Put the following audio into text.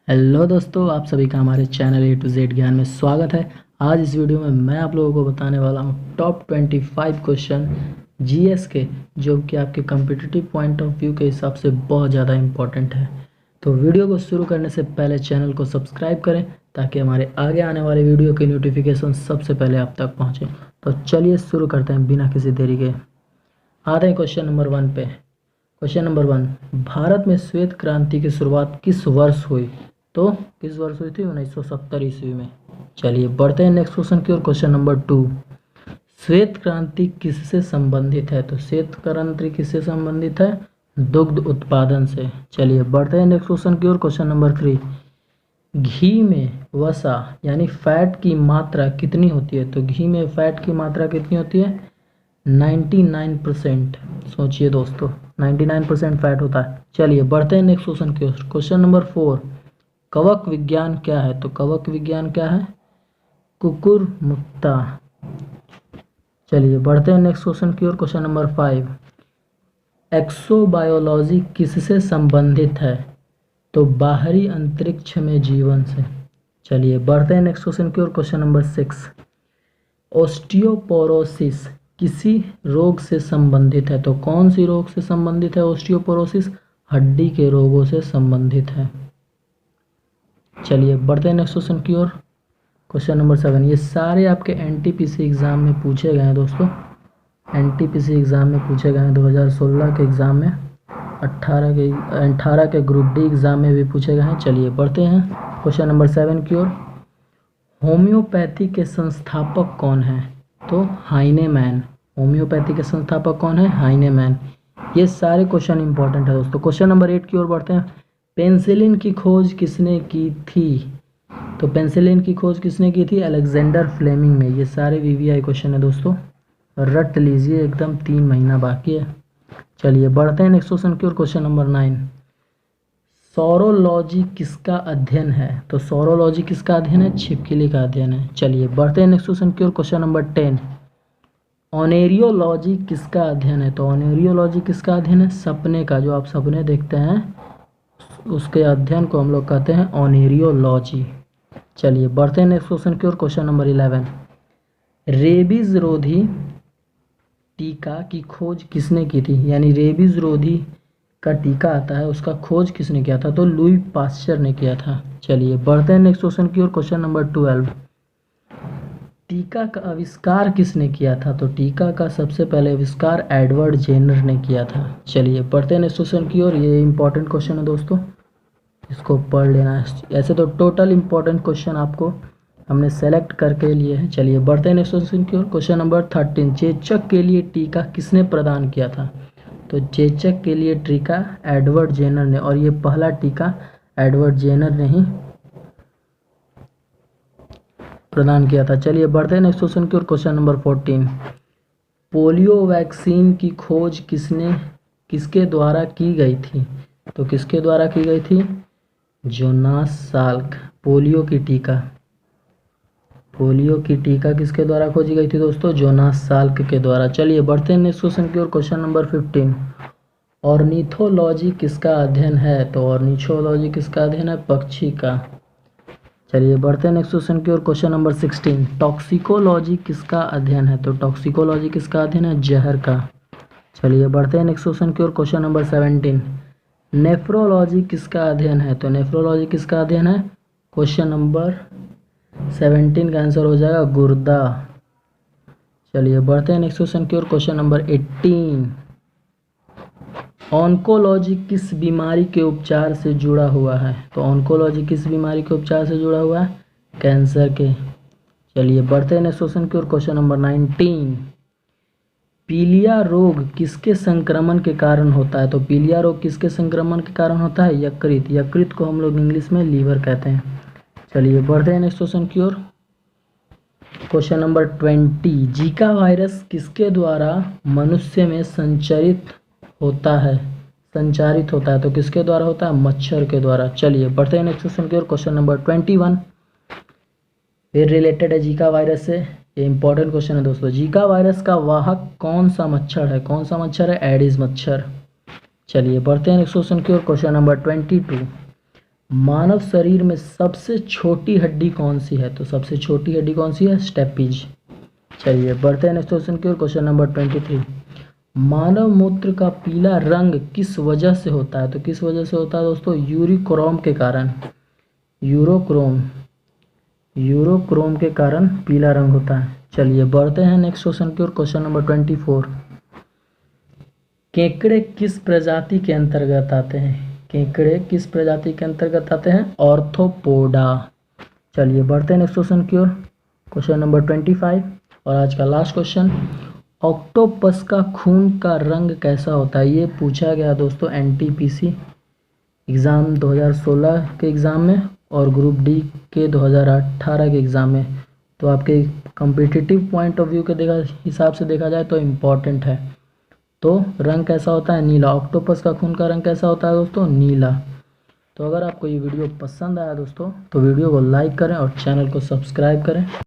Hello दोस्तों, आप सभी का हमारे चैनल ए टू जेड ज्ञान में स्वागत है। आज इस वीडियो में मैं आप लोगों को बताने वाला हूँ टॉप 25 क्वेश्चन जीएस के, जो कि आपके कम्पिटिटिव पॉइंट ऑफ व्यू के हिसाब से बहुत ज़्यादा इम्पोर्टेंट है। तो वीडियो को शुरू करने से पहले चैनल को सब्सक्राइब करें ताकि हमारे आगे आने वाले वीडियो की नोटिफिकेशन सबसे पहले आप तक पहुँचे। तो चलिए शुरू करते हैं बिना किसी देरी के। आते हैं क्वेश्चन नंबर 1 पे। क्वेश्चन नंबर 1, भारत में श्वेत क्रांति की शुरुआत किस वर्ष हुई? तो किस वर्ष हुई थी? 1970 ईस्वी में। चलिए बढ़ते हैं नेक्स्ट क्वेश्चन की ओर। क्वेश्चन नंबर 2, श्वेत क्रांति किससे संबंधित है? तो श्वेत क्रांति किससे संबंधित है? दुग्ध उत्पादन से। चलिए बढ़ते हैं नेक्स्ट क्वेश्चन की ओर। क्वेश्चन नंबर 3, घी में वसा यानी फैट की मात्रा कितनी होती है? तो घी में फैट की मात्रा कितनी होती है? 99%। सोचिए दोस्तों, 99% फैट होता है। चलिए बढ़ते हैं नेक्स्ट क्वेश्चन की ओर। क्वेश्चन नंबर 4, कवक विज्ञान क्या है? तो कवक विज्ञान क्या है? कुकुरमुत्ता। चलिए बढ़ते हैं नेक्स्ट क्वेश्चन की ओर। क्वेश्चन नंबर 5, एक्सोबायोलॉजी किससे संबंधित है? तो बाहरी अंतरिक्ष में जीवन से। चलिए बढ़ते हैं नेक्स्ट क्वेश्चन की ओर। क्वेश्चन नंबर 6, ऑस्टियोपोरोसिस किसी रोग से संबंधित है? तो कौन सी रोग से संबंधित है ऑस्टियोपोरोसिस? हड्डी के रोगों से संबंधित है। चलिए बढ़ते हैं नेक्स्ट क्वेश्चन की ओर। क्वेश्चन नंबर 7, ये सारे आपके एनटीपीसी एग्ज़ाम में पूछे गए हैं दोस्तों। एनटीपीसी एग्ज़ाम में पूछे गए हैं 2016 के एग्ज़ाम में, 18 के ग्रुप डी एग्ज़ाम में भी पूछे गए हैं। चलिए बढ़ते हैं क्वेश्चन नंबर 7 की ओर। होम्योपैथी के संस्थापक कौन हैं? तो हाइनेमैन। होम्योपैथी के संस्थापक कौन है? हाइनेमैन। ये सारे क्वेश्चन इंपॉर्टेंट है दोस्तों। क्वेश्चन नंबर 8 की ओर बढ़ते हैं। पेंसिलिन की खोज किसने की थी? तो पेंसिलिन की खोज किसने की थी? अलेक्जेंडर फ्लेमिंग ने। ये सारे वीवीआई क्वेश्चन है दोस्तों, रट लीजिए, एकदम 3 महीना बाकी है। चलिए बढ़ते हैं नेक्स्ट क्वेश्चन की ओर। क्वेश्चन नंबर 9, सौरोलॉजी किसका अध्ययन है? तो सौरोलॉजी किसका अध्ययन है? छिपकली का अध्ययन है। चलिए बढ़ते हैं नेक्स्ट क्वेश्चन की ओर। क्वेश्चन नंबर 10, ऑनेरियोलॉजी किसका अध्ययन है? तो ऑनेरियोलॉजी किसका अध्ययन है? सपने का, जो आप सपने देखते हैं उसके अध्ययन को हम लोग कहते हैं ऑनेरियोलॉजी। चलिए बढ़ते हैं नेक्स्ट क्वेश्चन की ओर। क्वेश्चन नंबर 11, रेबीज रोधी टीका की खोज किसने की थी? यानी रेबीज रोधी का टीका आता है, उसका खोज किसने किया था? तो लुई पास्चर ने किया था। चलिए बढ़ते हैं नेक्स्ट क्वेश्चन की ओर। क्वेश्चन नंबर 12, टीका का आविष्कार किसने किया था? तो टीका का सबसे पहले आविष्कार एडवर्ड जेनर ने किया था। चलिए बढ़ते हैं नेक्स्ट क्वेश्चन की ओर। ये इंपॉर्टेंट क्वेश्चन है दोस्तों, इसको पढ़ लेना है। ऐसे तो टोटल इंपॉर्टेंट क्वेश्चन आपको हमने सेलेक्ट करके लिए हैं। चलिए बढ़ते हैं नेक्स्ट क्वेश्चन की ओर। क्वेश्चन नंबर 13, चेचक के लिए टीका किसने प्रदान किया था? तो चेचक के लिए टीका एडवर्ड जेनर ने, और ये पहला टीका एडवर्ड जेनर ने ही प्रदान किया था। चलिए बढ़ते हैं नेक्स्ट क्वेश्चन की ओर। क्वेश्चन नंबर 14, पोलियो वैक्सीन की खोज किसके द्वारा की गई थी? तो किसके द्वारा की गई थी? Jonas Salk. पोलियो की टीका किसके द्वारा खोजी गई थी दोस्तों? जोनास साल्क के द्वारा। चलिए बढ़ते हैं नेक्स्ट क्वेश्चन की ओर। क्वेश्चन नंबर 15, ऑर्निथोलॉजी किसका अध्ययन है? तो ऑर्निथोलॉजी किसका अध्ययन है? पक्षी का। चलिए बढ़ते हैं नेक्स्ट क्वेश्चन की ओर। क्वेश्चन नंबर 16, टॉक्सिकोलॉजी किसका अध्ययन है? तो टॉक्सिकोलॉजी किसका अध्ययन है? जहर का। चलिए बढ़ते हैं नेक्स्ट क्वेश्चन की ओर। क्वेश्चन नंबर 17, नेफ्रोलॉजी किसका अध्ययन है? तो नेफ्रोलॉजी किसका अध्ययन है? क्वेश्चन नंबर 17 का आंसर हो जाएगा गुर्दा। चलिए बढ़ते हैं नेक्स्ट क्वेश्चन की ओर। क्वेश्चन नंबर 18, ऑन्कोलॉजी किस बीमारी के उपचार से जुड़ा हुआ है? तो ऑन्कोलॉजी किस बीमारी के उपचार से जुड़ा हुआ है? कैंसर के। चलिए बढ़ते हैं नेक्स्ट क्वेश्चन की ओर। क्वेश्चन नंबर 19, पीलिया रोग किसके संक्रमण के कारण होता है? तो पीलिया रोग किसके संक्रमण के कारण होता है? यकृत। यकृत को हम लोग इंग्लिश में लीवर कहते हैं। चलिए बढ़ते हैं नेक्स्ट क्वेश्चन की ओर। क्वेश्चन नंबर 20, जीका वायरस किसके द्वारा मनुष्य में संचारित होता है? तो किसके द्वारा होता है? मच्छर के द्वारा। चलिए बढ़ते हैं नेक्स्ट क्वेश्चन की ओर। क्वेश्चन नंबर 21, फिर रिलेटेड है जीका वायरस से। ये इंपॉर्टेंट क्वेश्चन है दोस्तों। जीका वायरस का वाहक कौन सा मच्छर है? कौन सा मच्छर है? एडिस मच्छर। चलिए बढ़ते हैं नेक्स्ट क्वेश्चन की ओर। क्वेश्चन नंबर 22, मानव शरीर में सबसे छोटी हड्डी कौन सी है? तो सबसे छोटी हड्डी कौन सी है? स्टेपीज। चलिए बढ़ते हैं नेक्स्ट क्वेश्चन की ओर। क्वेश्चन नंबर 23, मानव मूत्र का पीला रंग किस वजह से होता है? तो किस वजह से होता है दोस्तों? यूरिक्रोम के कारण। यूरोक्रोम के कारण पीला रंग होता है। चलिए बढ़ते हैं नेक्स्ट क्वेश्चन की ओर। क्वेश्चन नंबर 24, केकड़े किस प्रजाति के अंतर्गत आते हैं? केकड़े किस प्रजाति के अंतर्गत आते हैं? ऑर्थोपोडा। चलिए बढ़ते हैं नेक्स्ट क्वेश्चन की ओर। क्वेश्चन नंबर 25 और आज का लास्ट क्वेश्चन, ऑक्टोपस का खून का रंग कैसा होता है? ये पूछा गया दोस्तों एनटीपीसी एग्ज़ाम 2016 के एग्ज़ाम में और ग्रुप डी के 2018 के एग्ज़ाम में। तो आपके कम्पिटिटिव पॉइंट ऑफ व्यू के हिसाब से देखा जाए तो इम्पॉर्टेंट है। तो रंग कैसा होता है? नीला। ऑक्टोपस का खून का रंग कैसा होता है दोस्तों? नीला। तो अगर आपको ये वीडियो पसंद आया दोस्तों तो वीडियो को लाइक करें और चैनल को सब्सक्राइब करें।